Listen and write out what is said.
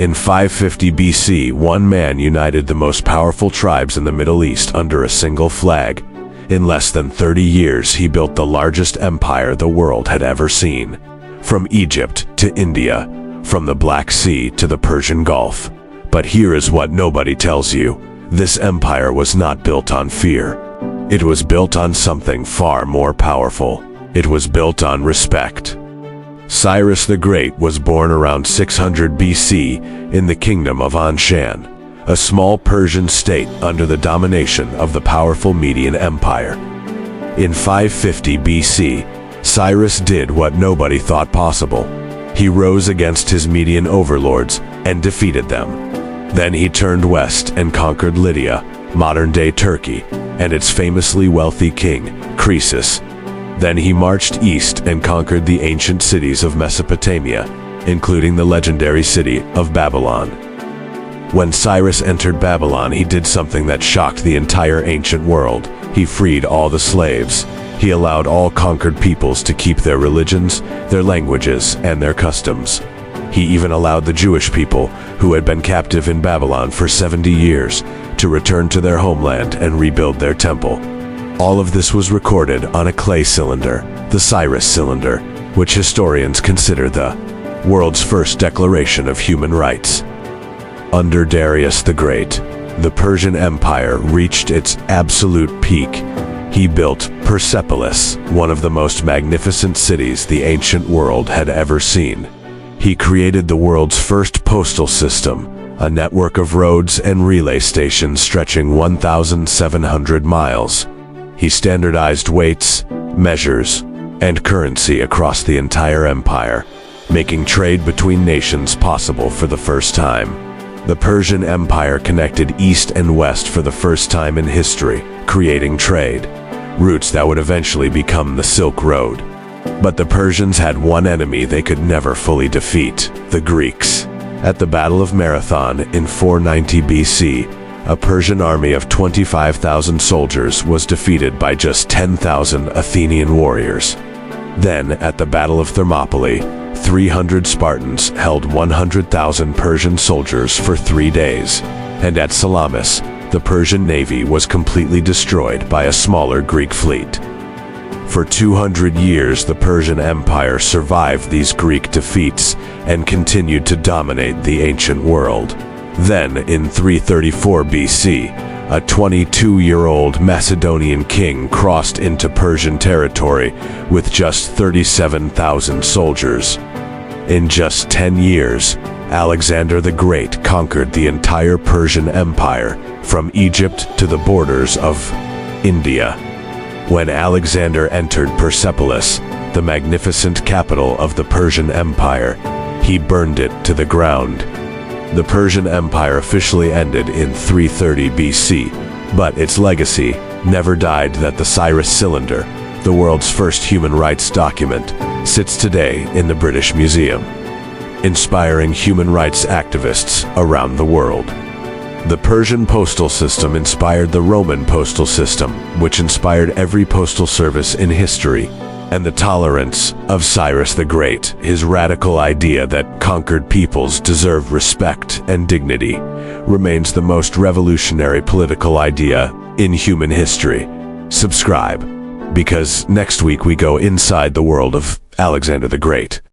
In 550 BC, one man united the most powerful tribes in the Middle East under a single flag. In less than 30 years, he built the largest empire the world had ever seen. From Egypt to India, from the Black Sea to the Persian Gulf. But here is what nobody tells you. This empire was not built on fear. It was built on something far more powerful. It was built on respect. Cyrus the Great was born around 600 BC in the kingdom of Anshan, a small Persian state under the domination of the powerful Median Empire. In 550 BC, Cyrus did what nobody thought possible. He rose against his Median overlords and defeated them. Then he turned west and conquered Lydia, modern-day Turkey, and its famously wealthy king, Croesus. Then he marched east and conquered the ancient cities of Mesopotamia, including the legendary city of Babylon. When Cyrus entered Babylon, he did something that shocked the entire ancient world. He freed all the slaves. He allowed all conquered peoples to keep their religions, their languages, and their customs. He even allowed the Jewish people, who had been captive in Babylon for 70 years, to return to their homeland and rebuild their temple. All of this was recorded on a clay cylinder, the Cyrus Cylinder, which historians consider the world's first declaration of human rights. Under Darius the Great, the Persian Empire reached its absolute peak. He built Persepolis, one of the most magnificent cities the ancient world had ever seen. He created the world's first postal system, a network of roads and relay stations stretching 1,700 miles. He standardized weights, measures, and currency across the entire empire, making trade between nations possible for the first time. The Persian Empire connected east and west for the first time in history, creating trade routes that would eventually become the Silk Road. But the Persians had one enemy they could never fully defeat: the Greeks. At the Battle of Marathon in 490 BC, a Persian army of 25,000 soldiers was defeated by just 10,000 Athenian warriors. Then, at the Battle of Thermopylae, 300 Spartans held 100,000 Persian soldiers for 3 days. And at Salamis, the Persian navy was completely destroyed by a smaller Greek fleet. For 200 years, the Persian Empire survived these Greek defeats and continued to dominate the ancient world. Then, in 334 BC, a 22-year-old Macedonian king crossed into Persian territory with just 37,000 soldiers. In just 10 years, Alexander the Great conquered the entire Persian Empire, from Egypt to the borders of India. When Alexander entered Persepolis, the magnificent capital of the Persian Empire, he burned it to the ground. The Persian Empire officially ended in 330 BC, but its legacy never died. That the Cyrus Cylinder, the world's first human rights document, sits today in the British Museum, inspiring human rights activists around the world. The Persian postal system inspired the Roman postal system, which inspired every postal service in history. And the tolerance of Cyrus the Great, his radical idea that conquered peoples deserve respect and dignity, remains the most revolutionary political idea in human history. Subscribe, because next week we go inside the world of Alexander the Great.